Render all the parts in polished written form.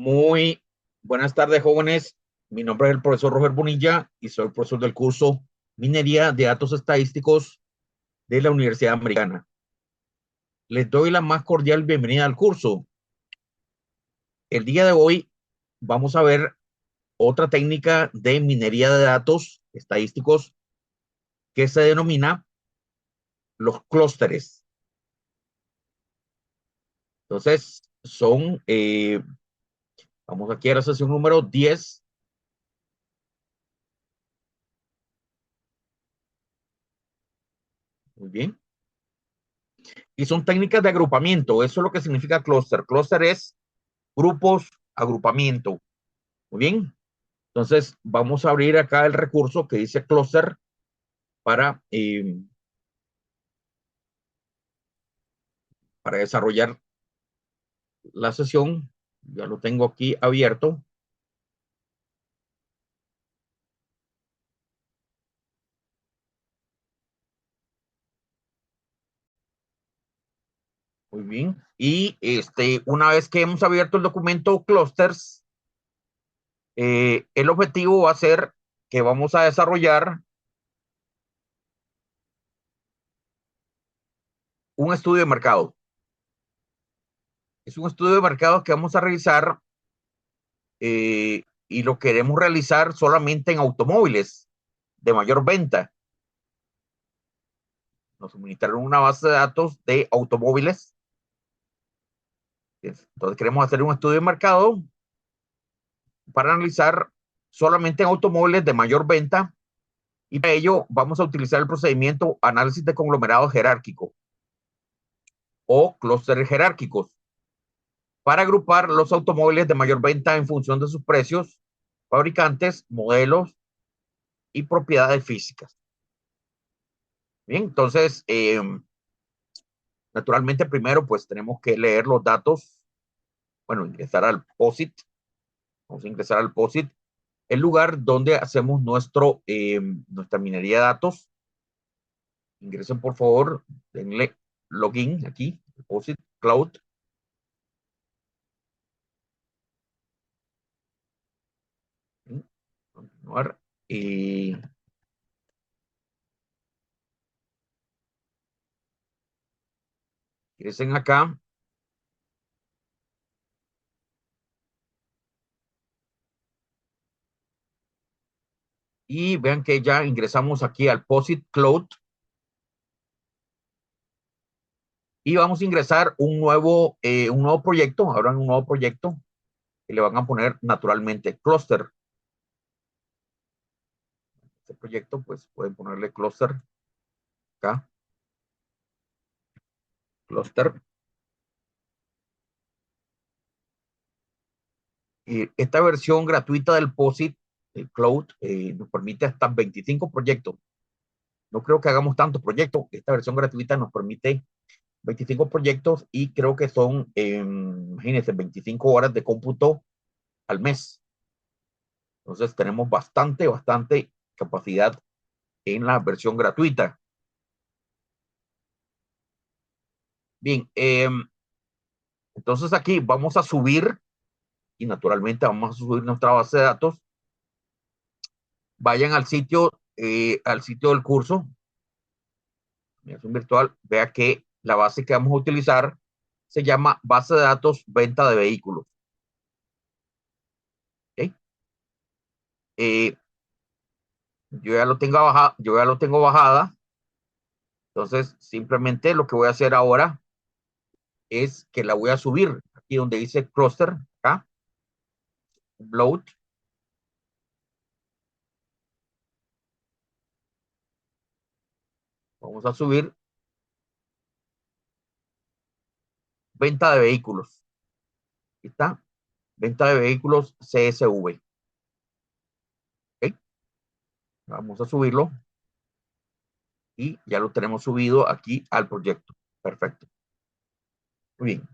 Muy buenas tardes, jóvenes. Mi nombre es el profesor Roger Bonilla y soy profesor del curso Minería de Datos Estadísticos de la Universidad Americana. Les doy la más cordial bienvenida al curso. El día de hoy vamos a ver otra técnica de minería de datos estadísticos que se denomina los clústeres. Entonces, vamos aquí a la sesión número 10. Muy bien. Y son técnicas de agrupamiento. Eso es lo que significa clúster. Clúster es grupos, agrupamiento. Muy bien. Entonces, vamos a abrir acá el recurso que dice cluster para, para desarrollar la sesión. Ya lo tengo aquí abierto. Muy bien. Y una vez que hemos abierto el documento clusters, el objetivo va a ser que vamos a desarrollar un estudio de mercado. Es un estudio de mercado que vamos a realizar y lo queremos realizar solamente en automóviles de mayor venta. Nos suministraron una base de datos de automóviles. Entonces queremos hacer un estudio de mercado para analizar solamente en automóviles de mayor venta y para ello vamos a utilizar el procedimiento análisis de conglomerado jerárquico o clústeres jerárquicos para agrupar los automóviles de mayor venta en función de sus precios, fabricantes, modelos y propiedades físicas. Bien, entonces, naturalmente primero pues tenemos que leer los datos, bueno, ingresar al POSIT, vamos a ingresar al POSIT, el lugar donde hacemos nuestra minería de datos. Ingresen por favor, denle login aquí, Deposit Cloud. Continuar. Y ingresen acá. Y vean que ya ingresamos aquí al POSIT Cloud. Y vamos a ingresar un nuevo proyecto. Abran un nuevo proyecto que le van a poner naturalmente cluster. Este proyecto, pues pueden ponerle cluster acá. Cluster. Y esta versión gratuita del POSIT Cloud nos permite hasta 25 proyectos. No creo que hagamos tantos proyectos. Esta versión gratuita nos permite 25 proyectos y creo que son, imagínense, 25 horas de cómputo al mes. Entonces tenemos bastante capacidad en la versión gratuita. Bien, entonces aquí vamos a subir y naturalmente vamos a subir nuestra base de datos. Vayan al sitio del curso, virtual, vea que la base que vamos a utilizar se llama base de datos venta de vehículos. ¿Okay? Yo ya lo tengo bajada. Entonces, simplemente lo que voy a hacer ahora es que la voy a subir aquí donde dice cluster, acá, upload. Vamos a subir venta de vehículos. Aquí está, venta de vehículos CSV. ¿Okay? Vamos a subirlo y ya lo tenemos subido aquí al proyecto. Perfecto. Muy bien.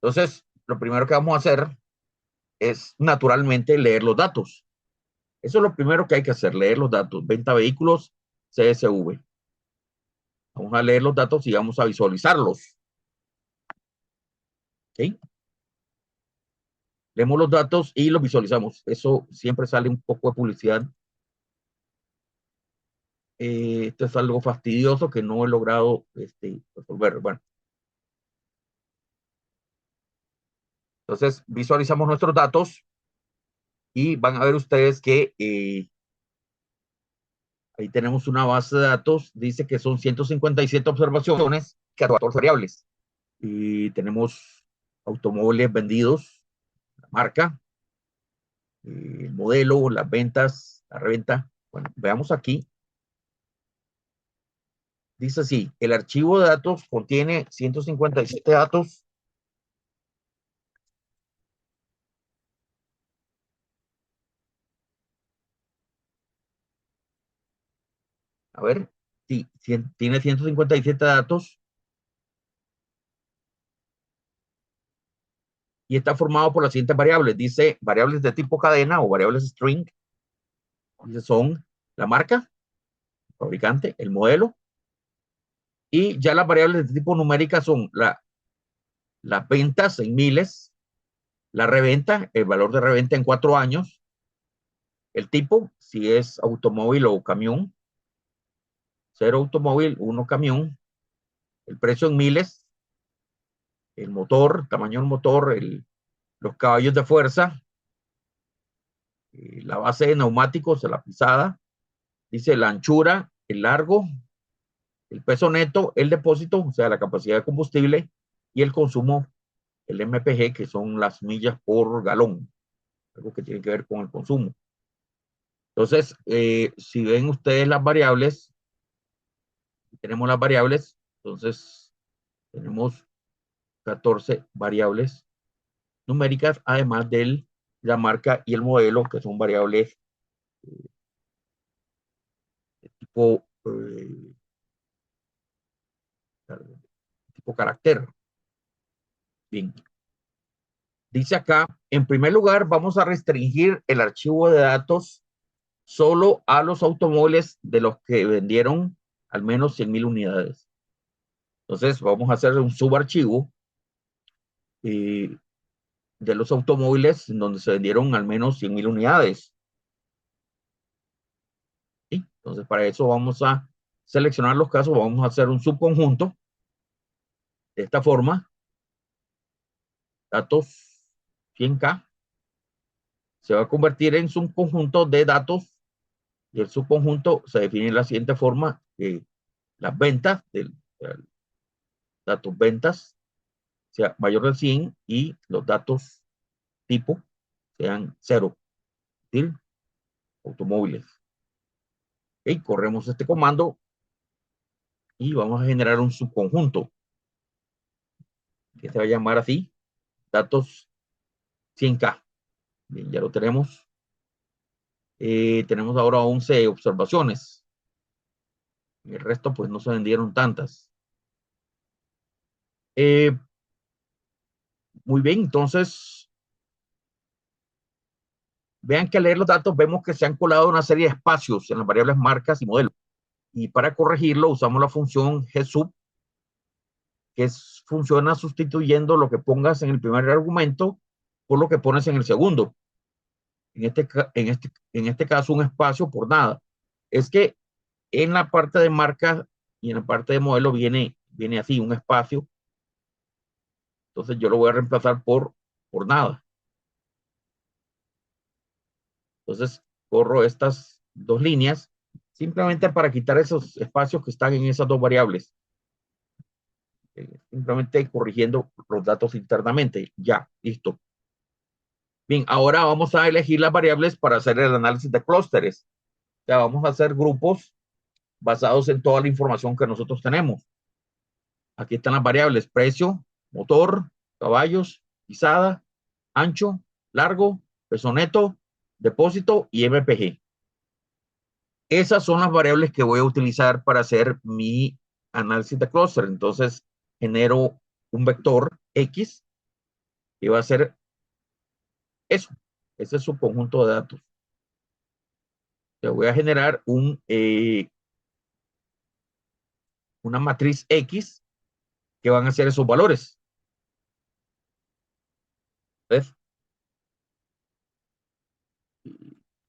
Entonces, lo primero que vamos a hacer es naturalmente leer los datos. Eso es lo primero que hay que hacer, leer los datos. Venta vehículos CSV. Vamos a leer los datos y vamos a visualizarlos. ¿Okay? leemos los datos y los visualizamos. Eso siempre sale un poco de publicidad. Esto es algo fastidioso que no he logrado resolver. Bueno, entonces visualizamos nuestros datos y van a ver ustedes que ahí tenemos una base de datos. Dice que son 157 observaciones, 14 variables. Y tenemos automóviles vendidos, la marca, el modelo, las ventas, la reventa. Bueno, veamos aquí. Dice así, el archivo de datos contiene 157 datos. A ver, sí, tiene 157 datos y está formado por las siguientes variables. Dice variables de tipo cadena o variables string. Dice son la marca, el fabricante, el modelo. Y ya las variables de tipo numérica son las ventas en miles, la reventa, el valor de reventa en 4 años, el tipo, si es automóvil o camión, 0 automóvil, 1 camión, el precio en miles, el motor, tamaño del motor, los caballos de fuerza, la base de neumáticos, la pisada, dice la anchura, el largo, el peso neto, el depósito, o sea, la capacidad de combustible y el consumo, el MPG, que son las millas por galón, algo que tiene que ver con el consumo. Entonces, si ven ustedes las variables, tenemos las variables, entonces tenemos 14 variables numéricas, además de la marca y el modelo, que son variables de tipo carácter. Bien, dice acá, en primer lugar, vamos a restringir el archivo de datos solo a los automóviles de los que vendieron al menos 100,000 unidades. Entonces, vamos a hacer un subarchivo eh, de los automóviles en donde se vendieron al menos 100,000 unidades. ¿Sí? Entonces, para eso vamos a seleccionar los casos, vamos a hacer un subconjunto de esta forma, datos 100K, se va a convertir en un conjunto de datos y el subconjunto se define de la siguiente forma, las ventas, datos ventas, sea mayor de 100 y los datos tipo sean 0, es decir, automóviles. Okay, corremos este comando y vamos a generar un subconjunto que se va a llamar así, datos 100K. Bien, ya lo tenemos. Tenemos ahora 11 observaciones. El resto pues no se vendieron tantas. Eh, muy bien, entonces vean que al leer los datos vemos que se han colado una serie de espacios en las variables marcas y modelos. Y para corregirlo usamos la función gsub, que funciona sustituyendo lo que pongas en el primer argumento por lo que pones en el segundo. En este caso, un espacio por nada. Es que en la parte de marca y en la parte de modelo viene así, un espacio. Entonces yo lo voy a reemplazar por nada. Entonces corro estas dos líneas simplemente para quitar esos espacios que están en esas dos variables. Simplemente corrigiendo los datos internamente. Ya, listo. Bien, ahora vamos a elegir las variables para hacer el análisis de clústeres. O sea, vamos a hacer grupos basados en toda la información que nosotros tenemos. Aquí están las variables: precio, motor, caballos, pisada, ancho, largo, peso neto, depósito y MPG. Esas son las variables que voy a utilizar para hacer mi análisis de clúster. Entonces, genero un vector X que va a ser eso. Ese es su conjunto de datos. Yo voy a generar una matriz X que van a ser esos valores. ¿Ves?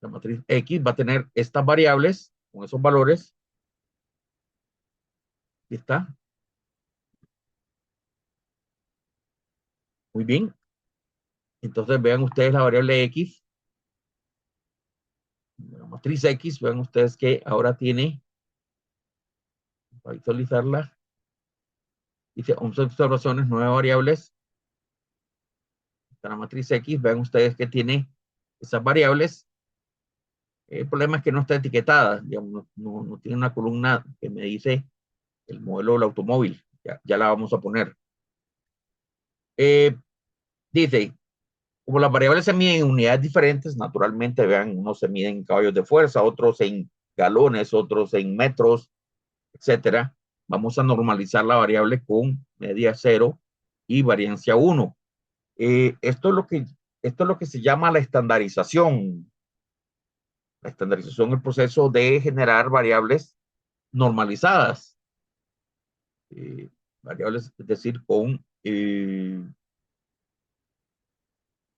La matriz X va a tener estas variables con esos valores. Aquí está. Muy bien. Entonces vean ustedes la variable X. La matriz X, vean ustedes que ahora tiene, para visualizarla, dice 11 observaciones, 9 variables. La matriz X, vean ustedes que tiene esas variables. El problema es que no está etiquetada, digamos, no tiene una columna que me dice el modelo del automóvil. Ya la vamos a poner. Dice, como las variables se miden en unidades diferentes, naturalmente, vean, unos se miden en caballos de fuerza, otros en galones, otros en metros, etcétera. Vamos a normalizar la variable con media 0 y variancia 1. Esto es lo que se llama la estandarización. La estandarización es el proceso de generar variables normalizadas. Variables, es decir, con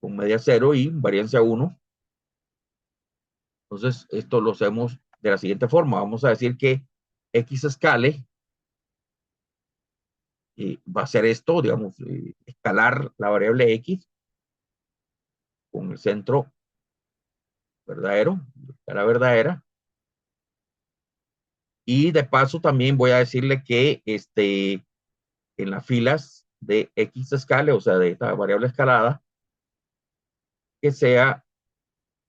media 0 y variancia 1. Entonces, esto lo hacemos de la siguiente forma. Vamos a decir que X escale va a ser esto, digamos, escalar la variable X con el centro verdadero, escala verdadera. Y de paso también voy a decirle que en las filas de X escale, o sea, de esta variable escalada, que sea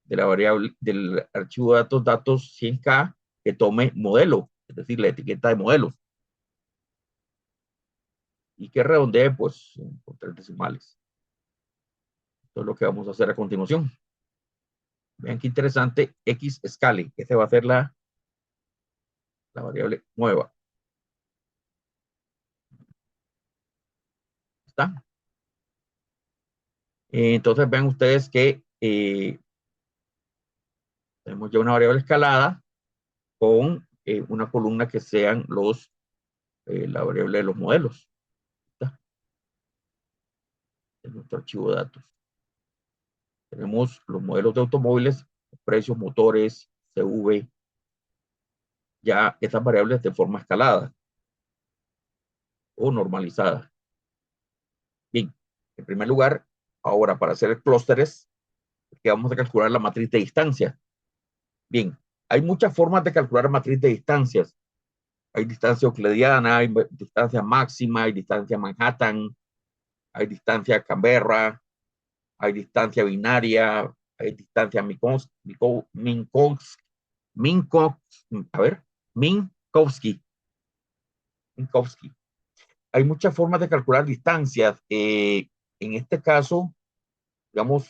de la variable del archivo de datos 100K que tome modelo, es decir, la etiqueta de modelos, y que redondee pues con 3 decimales. Esto es lo que vamos a hacer a continuación. Vean qué interesante, X escale, que se va a hacer la variable nueva. ¿Está? Entonces vean ustedes que tenemos ya una variable escalada con una columna que sean la variable de los modelos. ¿Está? En nuestro archivo de datos. Tenemos los modelos de automóviles, precios, motores, CV, ya estas variables de forma escalada o normalizada. Bien, en primer lugar, ahora para hacer clústeres, que vamos a calcular la matriz de distancia. Bien, hay muchas formas de calcular matriz de distancias. Hay distancia euclidiana, hay distancia máxima, hay distancia Manhattan, hay distancia Canberra, hay distancia binaria, hay distancia Minkowski. Hay muchas formas de calcular distancias. En este caso, digamos,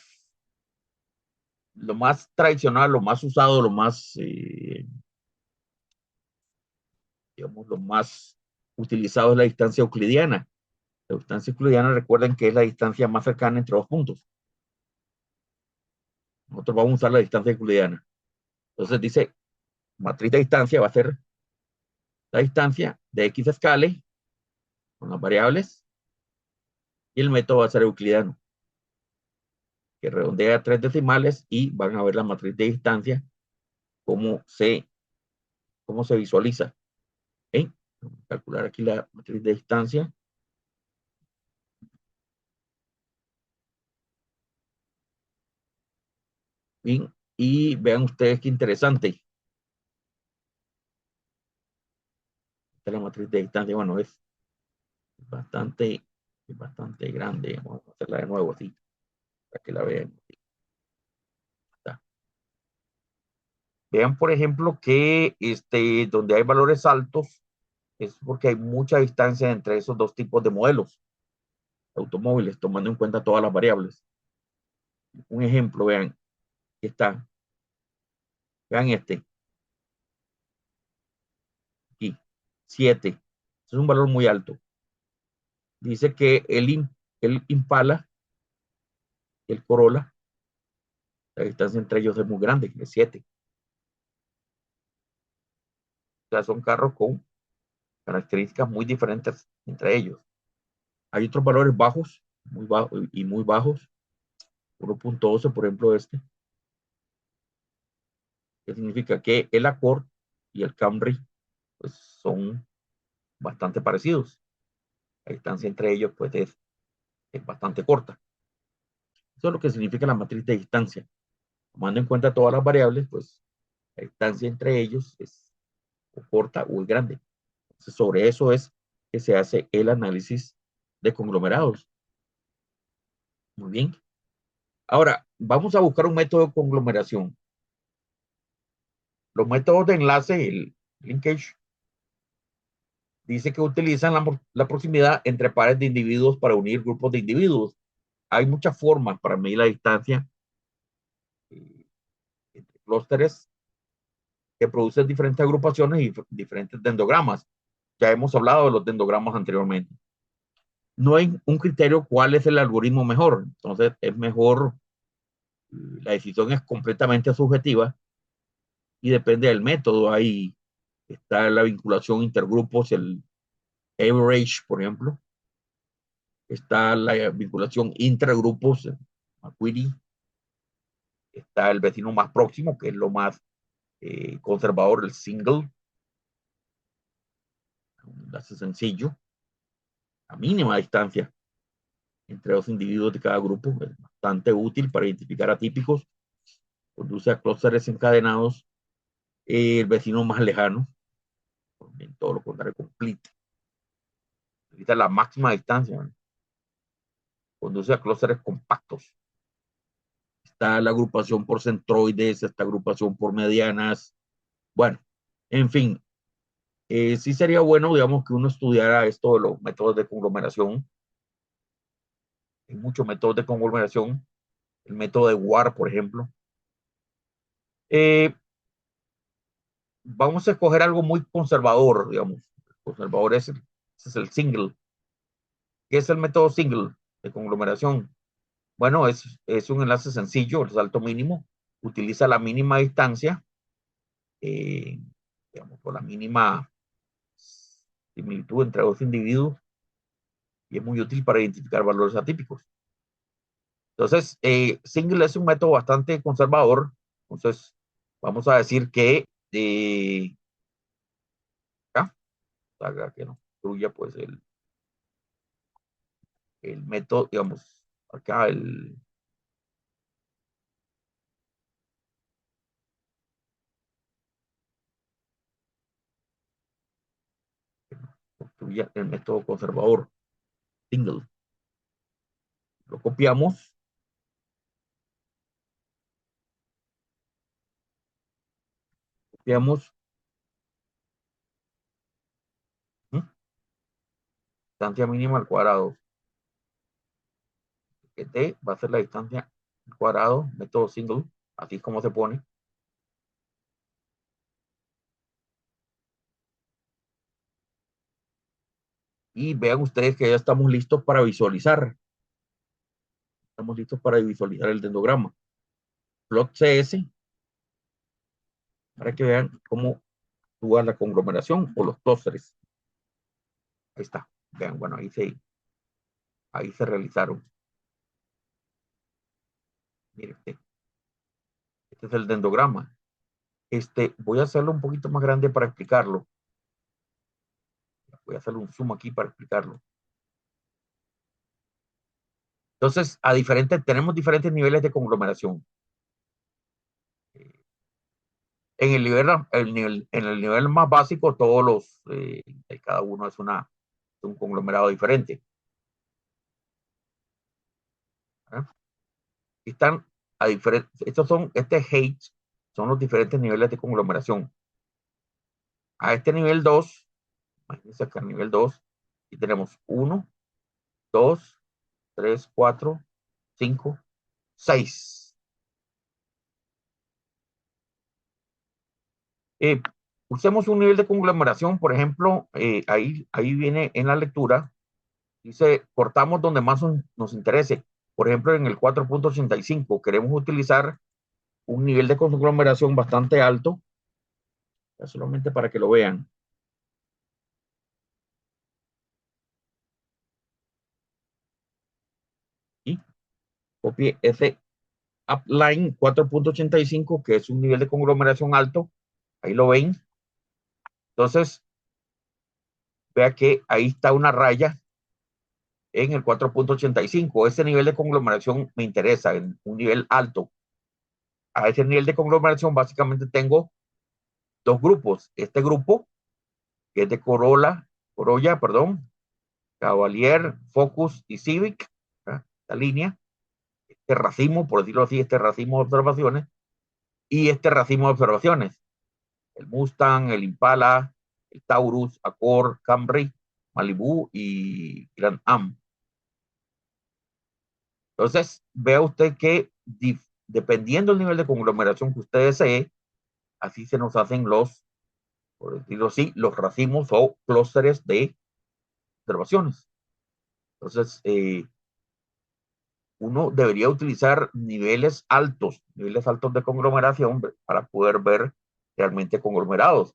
lo más tradicional, lo más usado, digamos, lo más utilizado es la distancia euclidiana. La distancia euclidiana, recuerden que es la distancia más cercana entre dos puntos. Nosotros vamos a usar la distancia euclidiana. Entonces dice, matriz de distancia va a ser la distancia de X escale con las variables y el método va a ser euclidiano, que redondea a 3 decimales y van a ver la matriz de distancia, cómo se visualiza. ¿Okay? Vamos a calcular aquí la matriz de distancia. Bien, y vean ustedes qué interesante. Esta es la matriz de distancia. Bueno, es bastante, bastante grande. Vamos a hacerla de nuevo así, para que la vean. Está. Vean, por ejemplo, que donde hay valores altos es porque hay mucha distancia entre esos dos tipos de modelos automóviles, tomando en cuenta todas las variables. Un ejemplo, vean, aquí está. Vean aquí, 7. Es un valor muy alto. Dice que el Impala y el Corolla, la distancia entre ellos es muy grande, es 7. O sea, son carros con características muy diferentes entre ellos. Hay otros valores bajos, muy bajos y muy bajos. 1.12, por ejemplo, que significa que el Accord y el Camry pues, son bastante parecidos. La distancia entre ellos pues, es bastante corta. Eso es lo que significa la matriz de distancia. Tomando en cuenta todas las variables, pues la distancia entre ellos es o corta o es grande. Entonces, sobre eso es que se hace el análisis de conglomerados. Muy bien. Ahora, vamos a buscar un método de conglomeración. Los métodos de enlace, el linkage, dice que utilizan la proximidad entre pares de individuos para unir grupos de individuos. Hay muchas formas para medir la distancia entre clústeres que producen diferentes agrupaciones y diferentes dendogramas. Ya hemos hablado de los dendogramas anteriormente. No hay un criterio cuál es el algoritmo mejor. Entonces, es mejor, la decisión es completamente subjetiva y depende del método. Ahí está la vinculación intergrupos, el average, por ejemplo. Está la vinculación intragrupos, McQuery. Está el vecino más próximo, que es lo más conservador, el single. Un enlace sencillo, a mínima distancia entre dos individuos de cada grupo, es bastante útil para identificar atípicos, conduce a clústeres encadenados. El vecino más lejano, en todo lo contrario, complete, necesita la máxima distancia, ¿no? Conduce a clústeres compactos. Está la agrupación por centroides, esta agrupación por medianas. Bueno, en fin, sí sería bueno, digamos, que uno estudiara esto de los métodos de conglomeración. Hay muchos métodos de conglomeración. El método de War, por ejemplo. Eh, Vamos a escoger algo muy conservador, digamos. Conservador ese es el single. ¿Qué es el método single de conglomeración? Bueno, es un enlace sencillo, el salto mínimo. Utiliza la mínima distancia, eh, digamos, por la mínima similitud entre dos individuos y es muy útil para identificar valores atípicos. Entonces, single es un método bastante conservador. Entonces, vamos a decir que acá, haga que no destruya pues el método, digamos, acá destruya el método conservador, single. Lo copiamos, copiamos, ¿sí? Distancia mínima al cuadrado, que t va a ser la distancia al cuadrado, método single, así es como se pone. Y vean ustedes que ya estamos listos para visualizar. Estamos listos para visualizar el dendrograma. Plot CS, para que vean cómo actúa la conglomeración o los clústeres. Ahí está. Vean, bueno, ahí se realizaron. Mire usted. Este es el dendrograma. Voy a hacerlo un poquito más grande para explicarlo. Voy a hacer un zoom aquí para explicarlo. Entonces, tenemos diferentes niveles de conglomeración. En el nivel más básico, cada uno es un conglomerado diferente. ¿Eh? Están a diferentes, H son los diferentes niveles de conglomeración. A este nivel 2, imagínense acá nivel 2, y tenemos 1, 2, 3, 4, 5, 6. Usemos un nivel de conglomeración, por ejemplo, ahí viene en la lectura, dice, cortamos donde más nos interese. Por ejemplo, en el 4.85 queremos utilizar un nivel de conglomeración bastante alto, solamente para que lo vean. Y copie ese upline 4.85, que es un nivel de conglomeración alto. Ahí lo ven. Entonces, vea que ahí está una raya en el 4.85. Ese nivel de conglomeración me interesa, en un nivel alto. A ese nivel de conglomeración básicamente tengo dos grupos. Este grupo, que es de Corolla, perdón, Cavalier, Focus y Civic, ¿verdad? Esta línea, este racimo, por decirlo así, este racimo de observaciones, y este racimo de observaciones, el Mustang, el Impala, el Taurus, Accord, Camry, Malibu y Grand Am. Entonces, vea usted que dependiendo del nivel de conglomeración que usted desee, así se nos hacen los, por decirlo así, los racimos o clústeres de observaciones. Entonces, uno debería utilizar niveles altos de conglomeración para poder ver realmente conglomerados.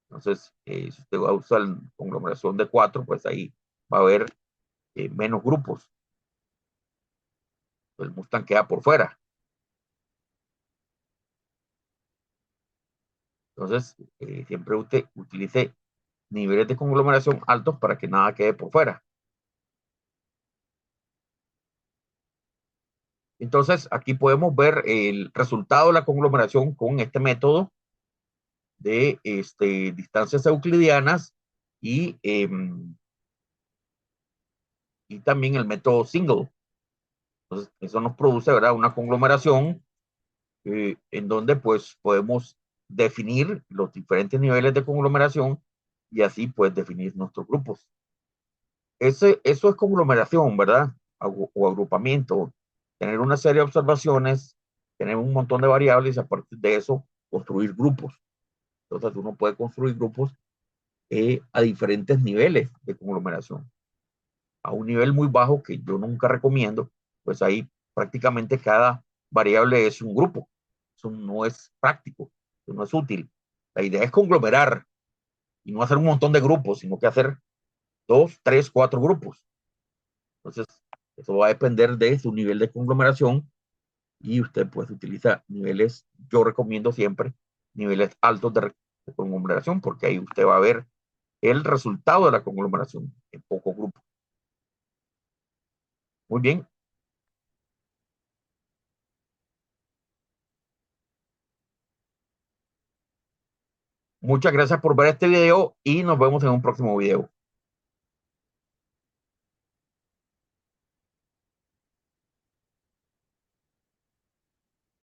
Entonces, si usted va a usar conglomeración de 4, pues ahí va a haber menos grupos. El Mustang queda por fuera. Entonces, siempre usted utilice niveles de conglomeración altos para que nada quede por fuera. Entonces, aquí podemos ver el resultado de la conglomeración con este método de distancias euclidianas y, y también el método single. Entonces, eso nos produce, ¿verdad?, una conglomeración en donde pues podemos definir los diferentes niveles de conglomeración y así pues definir nuestros grupos. Eso es conglomeración, ¿verdad? O agrupamiento. Tener una serie de observaciones, tener un montón de variables y a partir de eso construir grupos. Entonces uno puede construir grupos a diferentes niveles de conglomeración. A un nivel muy bajo que yo nunca recomiendo, pues ahí prácticamente cada variable es un grupo. Eso no es práctico, eso no es útil. La idea es conglomerar y no hacer un montón de grupos, sino que hacer 2, 3, 4 grupos. Entonces, eso va a depender de su nivel de conglomeración y usted pues utiliza niveles, yo recomiendo siempre niveles altos de conglomeración porque ahí usted va a ver el resultado de la conglomeración en poco grupo. Muy bien. Muchas gracias por ver este video y nos vemos en un próximo video.